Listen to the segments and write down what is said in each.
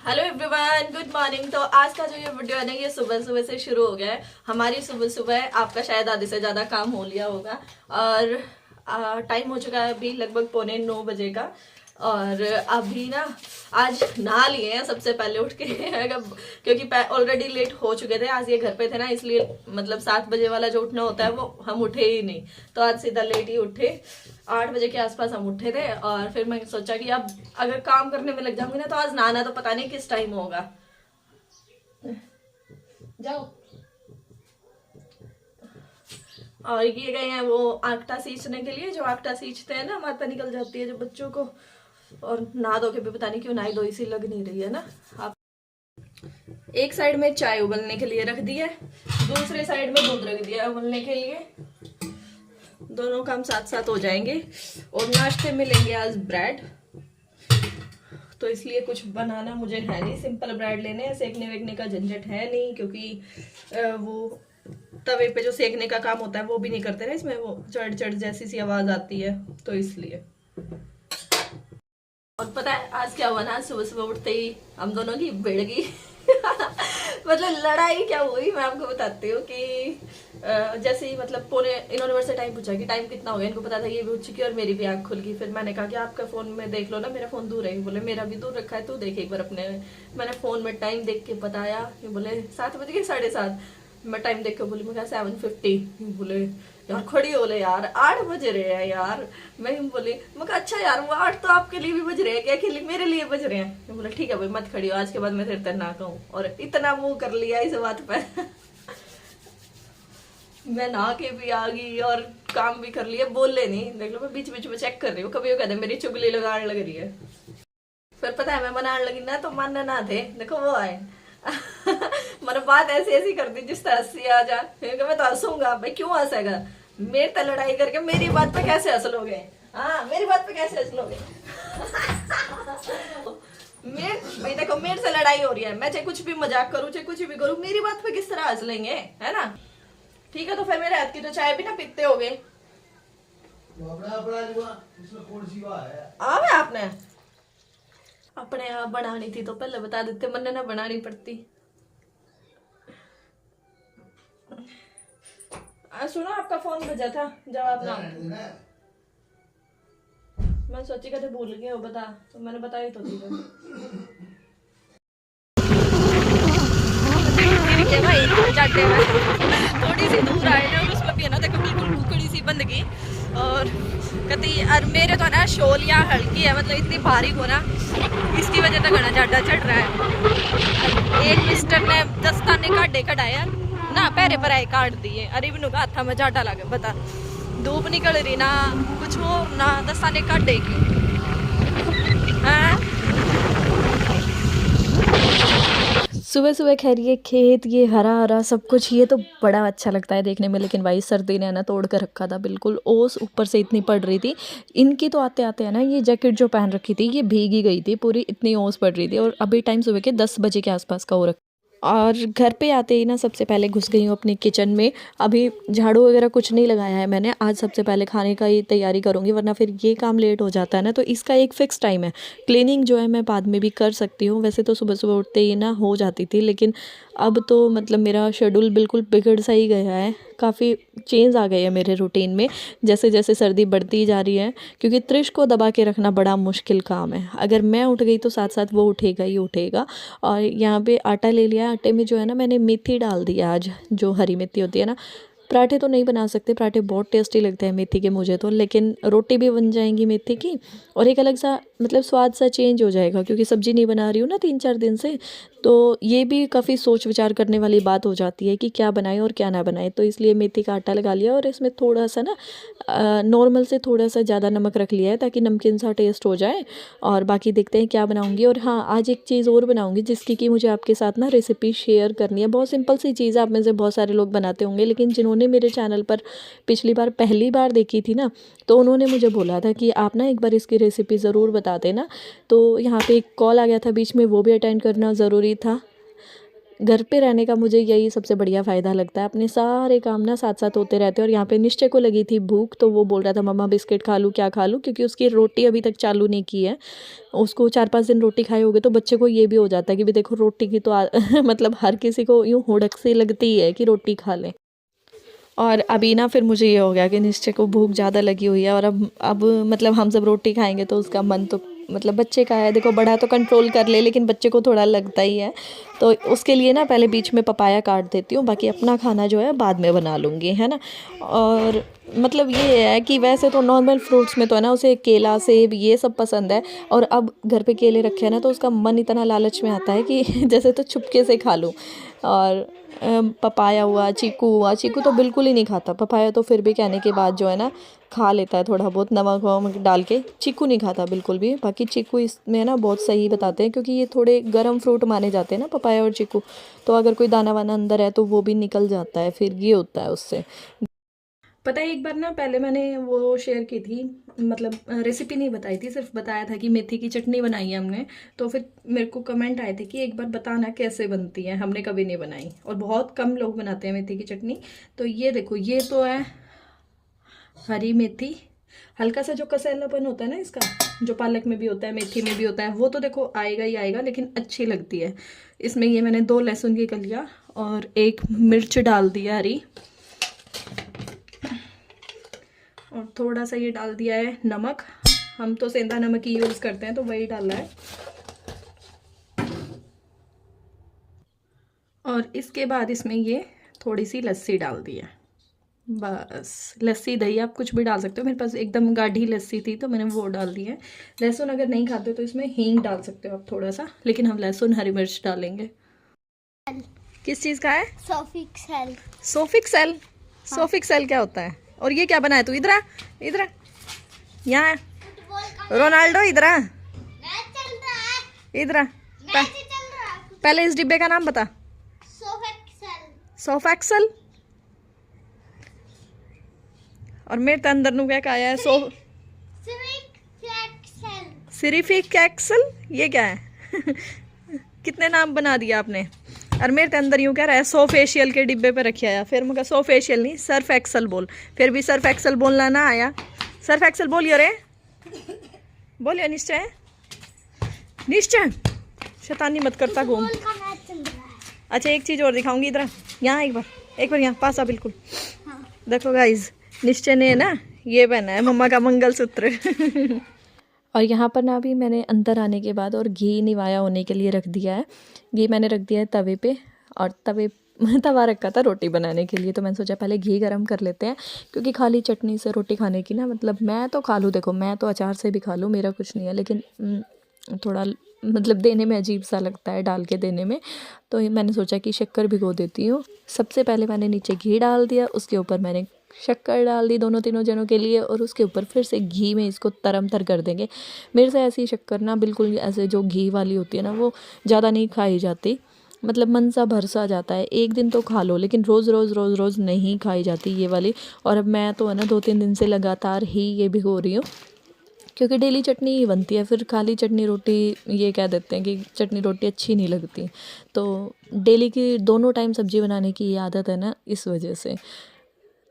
Hello everyone, good morning. तो आज का जो ये वीडियो है ना, ये सुबह सुबह से शुरू हो गया है। हमारी सुबह सुबह आपका शायद आधे से ज्यादा काम हो लिया होगा। और टाइम हो चुका है अभी लगभग 8:45 का। और अभी ना आज नहा लिए हैं सबसे पहले उठ के क्योंकि ऑलरेडी लेट हो चुके थे। आज ये घर पे थे ना, इसलिए मतलब 7 बजे वाला जो उठना होता है वो हम उठे ही नहीं। तो आज सीधा लेट ही उठे, 8 बजे के आसपास हम उठे थे। और फिर मैं सोचा कि अब अगर काम करने में लग जाऊंगी ना तो आज नहाना तो पता नहीं किस टाइम होगा। जाओ। और ये गए हैं वो आकटा सींचने के लिए। जो आकटा सींचते हैं ना, माता निकल जाती है जो बच्चों को। और नहा धो के भी पता नहीं क्यों नहाई धोई सी लग नहीं रही है ना। आप एक साइड में चाय उबलने के लिए रख दी है, दूसरे साइड में दूध रख दिया उबलने के लिए। दोनों काम साथ साथ हो जाएंगे। और नाश्ते में लेंगे आज ब्रेड, तो इसलिए कुछ बनाना मुझे है नहीं। सिंपल ब्रेड लेने हैं, सेकने वेकने का झंझट है नहीं, क्योंकि वो तवे पे जो सेकने का काम होता है वो भी नहीं करते ना इसमें, वो चढ़ चढ़ जैसी सी आवाज आती है, तो इसलिए। और पता है आज क्या हुआ ना, सुबह सुबह उठते ही हम दोनों की भिड़ गई मतलब लड़ाई क्या हुई मैं आपको बताती हूँ कि जैसे ही मतलब इन्होंने मेरे से टाइम पूछा कि टाइम कितना हो गया। इनको पता था ये भी उठ चुकी और मेरी भी आंख खुल गई। फिर मैंने कहा कि आपका फोन में देख लो ना, मेरा फोन दूर है। बोले मेरा भी दूर रखा है, तू देख एक बार अपने। मैंने फोन में टाइम देख के बताया। बोले 7 बज गए, 7:30। मैं टाइम देख के बोली, मैं 7:50। बोले यार खड़ी हो ले यार, 8 बज रहे हैं यार। मैं बोली, मैं कहा अच्छा यार वो 8 तो आपके लिए भी बज रहे हैं क्या, कि मेरे लिए बज रहे हैं। बोला ठीक है भाई मत खड़ी हो, आज के बाद मैं तेरे तक ना कहूँ। और इतना मुंह कर लिया इस बात पर मैं नहा के भी आ गई और काम भी कर लिया, बोले नहीं। देख लो मैं बीच बीच में चेक कर रही हूँ, कभी वो कहते मेरी चुगली लगाने लग रही है। फिर पता है मैं बनाने लगी ना तो मानना ना थे, देखो वो आए मैंने बात ऐसी ऐसी कर दी जिस तरह हंसी आ जा। मैं तो हंसूंगा भाई, क्यों हंसेगा? मेरे तो लड़ाई करके मेरी बात पे कैसे हंस लोगे? हाँ मेरी बात पे कैसे हंस लोगे? भाई देखो मेरे से लड़ाई हो रही है, मैं चाहे कुछ भी मजाक करूँ चाहे कुछ भी करूँ, मेरी बात पे किस तरह हंस लेंगे, है ना? ठीक है तो फिर मेरे हाथ की तो चाय भी ना पीते हो गए। आपने अपने आप बनानी थी तो पहले बता देते, मन ना बनानी पड़ती। सुनो आपका फोन बजा था, जवाब ना। मैं सोची कहते भूल गए हो बता, तो मैंने बताई तो थी। भाई थोड़ी सी दूर आए ना और उसमें भी ना देखो बिल्कुल उखड़ी सी बंदगी। और कहती और मेरे तो ना शोलिया हल्की है, मतलब इतनी भारी हो ना, इसकी वजह से घना जाडा चढ़ रहा है। एक मिस्टर ने दस्ताने काटे कटाए ना, पैरे पर आए काट दिए। अरे बिनु का हाथा में जाडा लगे, बता धूप निकल रही ना कुछ हो ना, दस्ताने काटेगी। सुबह सुबह खैर ये खेत, ये हरा हरा सब कुछ, ये तो बड़ा अच्छा लगता है देखने में। लेकिन भाई सर्दी ने ना तोड़ कर रखा था बिल्कुल। ओस ऊपर से इतनी पड़ रही थी। इनकी तो आते आते है ना, ये जैकेट जो पहन रखी थी ये भीगी गई थी पूरी, इतनी ओस पड़ रही थी। और अभी टाइम सुबह के 10 बजे के आसपास का हो रखा। और घर पे आते ही ना सबसे पहले घुस गई हूँ अपनी किचन में। अभी झाड़ू वगैरह कुछ नहीं लगाया है मैंने। आज सबसे पहले खाने का ही तैयारी करूँगी, वरना फिर ये काम लेट हो जाता है ना। तो इसका एक फ़िक्स टाइम है। क्लीनिंग जो है मैं बाद में भी कर सकती हूँ, वैसे तो सुबह सुबह उठते ही ना हो जाती थी, लेकिन अब तो मतलब मेरा शेड्यूल बिल्कुल बिगड़ सा ही गया है। काफ़ी चेंज आ गए हैं मेरे रूटीन में, जैसे जैसे सर्दी बढ़ती जा रही है। क्योंकि त्रिश को दबा के रखना बड़ा मुश्किल काम है। अगर मैं उठ गई तो साथ साथ वो उठेगा ही उठेगा। और यहाँ पे आटा ले लिया, आटे में जो है ना मैंने मेथी डाल दिया आज, जो हरी मेथी होती है ना। पराठे तो नहीं बना सकते, पराठे बहुत टेस्टी लगते हैं मेथी के मुझे तो, लेकिन रोटी भी बन जाएंगी मेथी की। और एक अलग सा मतलब स्वाद सा चेंज हो जाएगा, क्योंकि सब्ज़ी नहीं बना रही हूँ ना 3-4 दिन से। तो ये भी काफ़ी सोच विचार करने वाली बात हो जाती है कि क्या बनाएं और क्या ना बनाएं। तो इसलिए मेथी का आटा लगा लिया और इसमें थोड़ा सा ना नॉर्मल से थोड़ा सा ज़्यादा नमक रख लिया है, ताकि नमकीन सा टेस्ट हो जाए। और बाकी देखते हैं क्या बनाऊँगी। और हाँ आज एक चीज़ और बनाऊँगी जिसकी कि मुझे आपके साथ ना रेसिपी शेयर करनी है। बहुत सिंपल सी चीज़ है, आप में से बहुत सारे लोग बनाते होंगे, लेकिन जिन्होंने मेरे चैनल पर पिछली बार पहली बार देखी थी ना, तो उन्होंने मुझे बोला था कि आप ना एक बार इसकी रेसिपी ज़रूर बता देना। तो यहाँ पे एक कॉल आ गया था बीच में, वो भी अटेंड करना ज़रूरी था। घर पे रहने का मुझे यही सबसे बढ़िया फ़ायदा लगता है, अपने सारे काम ना साथ साथ होते रहते हैं। और यहाँ पे निश्चय को लगी थी भूख, तो वो बोल रहा था मम्मा बिस्किट खा लूँ, क्या खा लूँ, क्योंकि उसकी रोटी अभी तक चालू नहीं की है। उसको 4-5 दिन रोटी खाए होगे तो बच्चे को ये भी हो जाता है कि भी देखो रोटी की तो मतलब हर किसी को यूँ हुड़क सी लगती ही है कि रोटी खा लें। और अभी ना फिर मुझे ये हो गया कि निश्चय को भूख ज़्यादा लगी हुई है, और अब मतलब हम सब रोटी खाएंगे तो उसका मन तो मतलब बच्चे का है, देखो बड़ा तो कंट्रोल कर ले लेकिन बच्चे को थोड़ा लगता ही है। तो उसके लिए ना पहले बीच में पपाया काट देती हूँ, बाकी अपना खाना जो है बाद में बना लूँगी, है ना। और मतलब ये है कि वैसे तो नॉर्मल फ्रूट्स में तो है ना उसे केला सेब ये सब पसंद है, और अब घर पे केले रखे हैं ना तो उसका मन इतना लालच में आता है कि जैसे तो चुपके से खा लूँ। और पपाया हुआ, चीकू हुआ, चीकू तो बिल्कुल ही नहीं खाता, पपाया तो फिर भी कहने के बाद जो है ना खा लेता है थोड़ा बहुत नमक वमक डाल के। चीकू नहीं खाता बिल्कुल भी, बाकी चीकू इसमें ना बहुत सही बताते हैं क्योंकि ये थोड़े गर्म फ्रूट माने जाते हैं ना पपाया और चीकू, तो अगर कोई दाना वाना अंदर है तो वो भी निकल जाता है, फिर ये होता है उससे। पता है एक बार ना पहले मैंने वो शेयर की थी, मतलब रेसिपी नहीं बताई थी, सिर्फ बताया था कि मेथी की चटनी बनाई है हमने। तो फिर मेरे को कमेंट आए थे कि एक बार बताना कैसे बनती है, हमने कभी नहीं बनाई और बहुत कम लोग बनाते हैं मेथी की चटनी। तो ये देखो, ये तो है हरी मेथी, हल्का सा जो कसेलापन होता है ना इसका, जो पालक में भी होता है मेथी में भी होता है, वो तो देखो आएगा ही आएगा, लेकिन अच्छी लगती है। इसमें ये मैंने 2 लहसुन की कलियाँ और 1 मिर्च डाल दिया हरी, और थोड़ा सा ये डाल दिया है नमक, हम तो सेंधा नमक ही यूज़ करते हैं तो वही डाला है। और इसके बाद इसमें ये थोड़ी सी लस्सी डाल दी है, बस लस्सी दही आप कुछ भी डाल सकते हो, मेरे पास एकदम गाढ़ी लस्सी थी तो मैंने वो डाल दी है। लहसुन अगर नहीं खाते तो इसमें हींग डाल सकते हो आप थोड़ा सा, लेकिन हम लहसुन हरी मिर्च डालेंगे। किस चीज़ का है? सोफिक्सेल। सोफिक्सेल? सोफिक्सेल क्या होता है? और ये क्या बनाया तू? इधर आ, इधर आ, यहाँ आ। रोनाल्डो इधर आ, इधर आ। पहले इस डिब्बे का नाम बता। सोफेक्सल। और मेरे अंदर नु क्या आया है? सिरिफिक एक्सल, ये क्या है? कितने नाम बना दिया आपने। और मेरे अंदर यूँ कह रहा है सो फेशियल के डिब्बे पे रखे आया, फिर मुझे सो फेशियल नहीं सर्फ एक्सल बोल, फिर भी सर्फ एक्सल बोलना ना आया। सर्फ एक्सल बोलियो रे, बोलियो निश्चय, निश्चय शैतानी मत करता घूम। अच्छा एक चीज़ और दिखाऊंगी, इधर यहाँ एक बार यहाँ पास आ बिल्कुल। हाँ। देखो गाइज, निश्चय ने ना ये पहना है मम्मा का मंगलसूत्र। और यहाँ पर ना अभी मैंने अंदर आने के बाद और घी निवाया होने के लिए रख दिया है। घी मैंने रख दिया है तवे पे, और तवा रखा था रोटी बनाने के लिए, तो मैंने सोचा पहले घी गरम कर लेते हैं, क्योंकि खाली चटनी से रोटी खाने की ना, मतलब मैं तो खा लूँ, देखो मैं तो अचार से भी खा लूँ, मेरा कुछ नहीं है, लेकिन थोड़ा मतलब देने में अजीब सा लगता है डाल के देने में। तो मैंने सोचा कि शक्कर भिगो देती हूँ। सबसे पहले मैंने नीचे घी डाल दिया, उसके ऊपर मैंने शक्कर डाल दी दोनों तीनों जनों के लिए, और उसके ऊपर फिर से घी में इसको तरम तर कर देंगे। मेरे से ऐसी शक्कर ना बिल्कुल ऐसे जो घी वाली होती है ना वो ज़्यादा नहीं खाई जाती, मतलब मन सा भर सा जाता है, एक दिन तो खा लो, लेकिन रोज़ नहीं खाई जाती ये वाली। और अब मैं तो है ना 2-3 दिन से लगातार ही ये भिगो रही हूँ, क्योंकि डेली चटनी ही बनती है, फिर खाली चटनी रोटी ये कह देते हैं कि चटनी रोटी अच्छी नहीं लगती। तो डेली की दोनों टाइम सब्ज़ी बनाने की ये आदत है ना, इस वजह से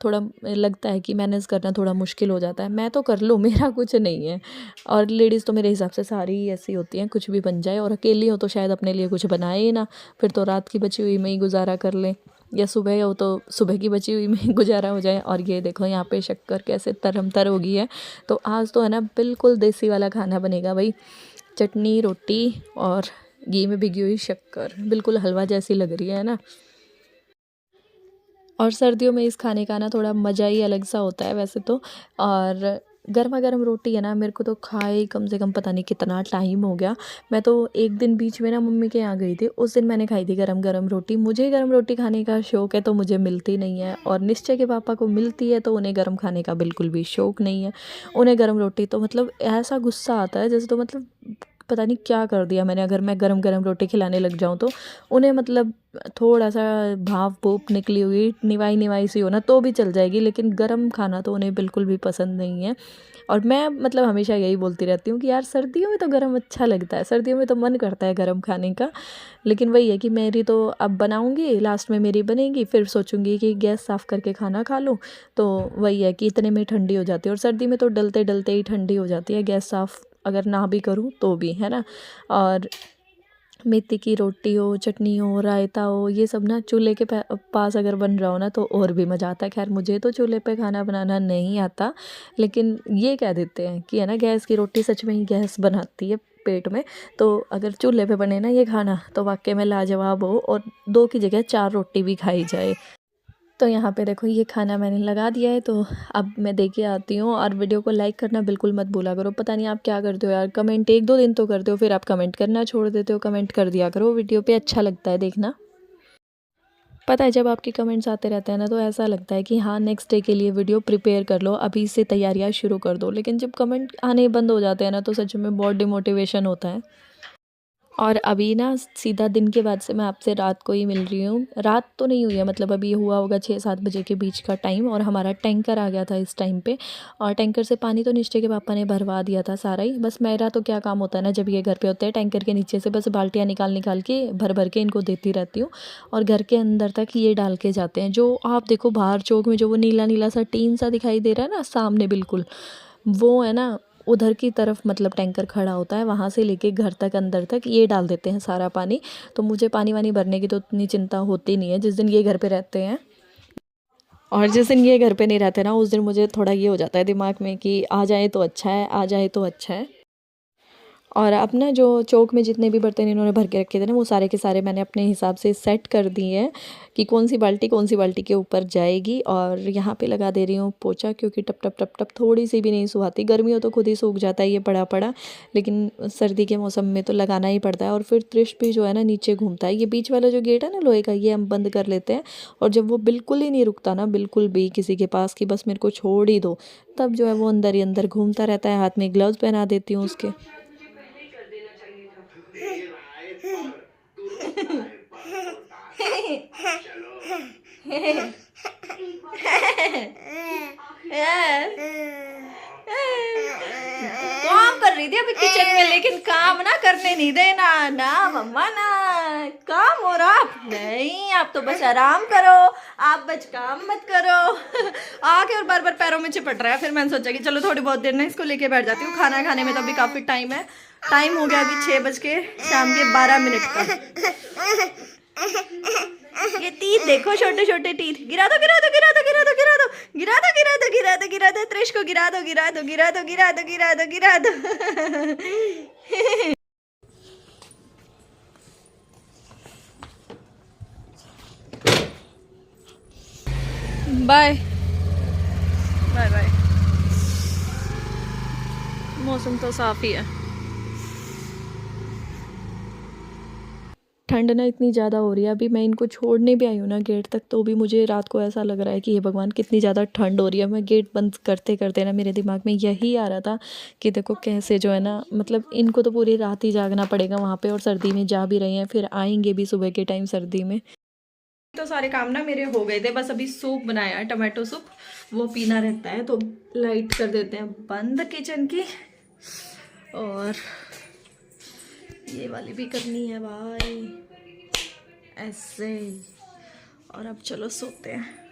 थोड़ा लगता है कि मैनेज करना थोड़ा मुश्किल हो जाता है। मैं तो कर लूँ, मेरा कुछ नहीं है, और लेडीज़ तो मेरे हिसाब से सारी ही ऐसी होती हैं, कुछ भी बन जाए, और अकेली हो तो शायद अपने लिए कुछ बनाए ही ना, फिर तो रात की बची हुई में ही गुजारा कर लें, या सुबह हो तो सुबह की बची हुई में गुजारा हो जाए। और ये देखो यहाँ पे शक्कर कैसे तरम तर हो गई है। तो आज तो है ना बिल्कुल देसी वाला खाना बनेगा भाई, चटनी रोटी और घी में भिगी हुई शक्कर, बिल्कुल हलवा जैसी लग रही है ना। और सर्दियों में इस खाने का ना थोड़ा मज़ा ही अलग सा होता है वैसे तो। और गर्मा गर्म रोटी है ना, मेरे को तो खाए कम से कम पता नहीं कितना टाइम हो गया। मैं तो एक दिन बीच में ना मम्मी के यहाँ गई थी, उस दिन मैंने खाई थी गरम गरम रोटी। मुझे गरम रोटी खाने का शौक़ है तो मुझे मिलती नहीं है, और निश्चय के पापा को मिलती है तो उन्हें गरम खाने का बिल्कुल भी शौक़ नहीं है। उन्हें गरम रोटी तो मतलब ऐसा गुस्सा आता है जैसे तो मतलब पता नहीं क्या कर दिया मैंने, अगर मैं गरम गरम रोटी खिलाने लग जाऊँ तो उन्हें मतलब थोड़ा सा भाप भूप निकली हुई निवाई निवाई सी हो ना तो भी चल जाएगी, लेकिन गरम खाना तो उन्हें बिल्कुल भी पसंद नहीं है। और मैं मतलब हमेशा यही बोलती रहती हूँ कि यार सर्दियों में तो गरम अच्छा लगता है, सर्दियों में तो मन करता है गरम खाने का। लेकिन वही है कि मेरी तो अब बनाऊँगी, लास्ट में मेरी बनेगी, फिर सोचूंगी कि गैस साफ़ करके खाना खा लूँ। तो वही है कि इतने में ठंडी हो जाती है, और सर्दी में तो डलते डलते ही ठंडी हो जाती है, गैस साफ़ अगर ना भी करूँ तो भी, है ना। और मेथी की रोटी हो, चटनी हो, रायता हो, ये सब ना चूल्हे के पास अगर बन रहा हो ना तो और भी मज़ा आता है। खैर मुझे तो चूल्हे पे खाना बनाना नहीं आता, लेकिन ये कह देते हैं कि है ना गैस की रोटी सच में ही गैस बनाती है पेट में। तो अगर चूल्हे पे बने ना ये खाना तो वाकई में लाजवाब हो, और 2 की जगह 4 रोटी भी खाई जाए। तो यहाँ पे देखो ये खाना मैंने लगा दिया है, तो अब मैं दे के आती हूँ। और वीडियो को लाइक करना बिल्कुल मत भूला करो। पता नहीं आप क्या करते हो यार, कमेंट 1-2 दिन तो करते हो, फिर आप कमेंट करना छोड़ देते हो। कमेंट कर दिया करो, वीडियो पे अच्छा लगता है देखना। पता है जब आपके कमेंट्स आते रहते हैं ना तो ऐसा लगता है कि हाँ नेक्स्ट डे के लिए वीडियो प्रिपेयर कर लो, अभी से तैयारियाँ शुरू कर दो। लेकिन जब कमेंट आने बंद हो जाते हैं ना तो सच में बहुत डिमोटिवेशन होता है। और अभी ना सीधा दिन के बाद से मैं आपसे रात को ही मिल रही हूँ। रात तो नहीं हुई है, मतलब अभी हुआ होगा 6-7 बजे के बीच का टाइम, और हमारा टैंकर आ गया था इस टाइम पे। और टैंकर से पानी तो निश्चय के पापा ने भरवा दिया था सारा ही। बस मेरा तो क्या काम होता है ना, जब ये घर पे होते हैं टैंकर के नीचे से बस बाल्टियाँ निकाल निकाल के भर भर के इनको देती रहती हूँ, और घर के अंदर तक ये डाल के जाते हैं। जो आप देखो बाहर चौक में जो वो नीला नीला सा टीन सा दिखाई दे रहा है ना सामने बिल्कुल, वो है ना उधर की तरफ मतलब टैंकर खड़ा होता है, वहाँ से लेके घर तक अंदर तक ये डाल देते हैं सारा पानी। तो मुझे पानी वानी भरने की तो उतनी चिंता होती नहीं है जिस दिन ये घर पे रहते हैं। और जिस दिन ये घर पे नहीं रहते ना उस दिन मुझे थोड़ा ये हो जाता है दिमाग में कि आ जाए तो अच्छा है, आ जाए तो अच्छा है। और अब ना जो चौक में जितने भी बर्तन इन्होंने भर के रखे थे ना वो सारे के सारे मैंने अपने हिसाब से सेट कर दिए हैं कि कौन सी बाल्टी के ऊपर जाएगी। और यहाँ पे लगा दे रही हूँ पोछा, क्योंकि टप टप टप टप थोड़ी सी भी नहीं सुहाती। गर्मी हो तो खुद ही सूख जाता है ये पड़ा पड़ा, लेकिन सर्दी के मौसम में तो लगाना ही पड़ता है। और फिर त्रिश भी जो है ना नीचे घूमता है। ये बीच वाला जो गेट है ना लोहे का, ये हम बंद कर लेते हैं। और जब वो बिल्कुल ही नहीं रुकता ना, बिल्कुल भी किसी के पास कि बस मेरे को छोड़ ही दो, तब जो है वो अंदर ही अंदर घूमता रहता है। हाथ में ग्लव्स पहना देती हूँ उसके। काम कर रही थी अभी किचन में, लेकिन काम ना करने नहीं देना ना मम्मा ना। काम हो रहा आप नहीं, आप तो बस आराम करो, आप बस काम मत करो। आके और बार बार पैरों में चिपट रहा है। फिर मैंने सोचा कि चलो थोड़ी बहुत देर ना इसको लेके बैठ जाती हूँ। खाना खाने में तो अभी काफी टाइम है। टाइम हो गया अभी 6 बज के शाम के 12 मिनट का। ये टीथ देखो, छोटे छोटे टीथ। गिरा दो गिरा दो गिरा दो गिरा दो गिरा दो गिरा दो गिरा दो गिरा दो गिरा दो, त्रिश को गिरा दो गिरा दो गिरा दो गिरा दो गिरा दो गिरा दो। Bye bye bye. मौसम तो साफ ही है। ठंड ना इतनी ज़्यादा हो रही है, अभी मैं इनको छोड़ने भी आई हूँ ना गेट तक, तो भी मुझे रात को ऐसा लग रहा है कि हे भगवान कितनी ज़्यादा ठंड हो रही है। मैं गेट बंद करते करते ना मेरे दिमाग में यही आ रहा था कि देखो कैसे जो है ना, मतलब इनको तो पूरी रात ही जागना पड़ेगा वहाँ पे, और सर्दी में जा भी रही हैं, फिर आएंगे भी सुबह के टाइम सर्दी में। तो सारे काम ना मेरे हो गए थे, बस अभी सूप बनाया है, टमाटो सूप, वो पीना रहता है। तो लाइट कर देते हैं बंद किचन की, और ये वाली भी करनी है भाई ऐसे। और अब चलो सोते हैं।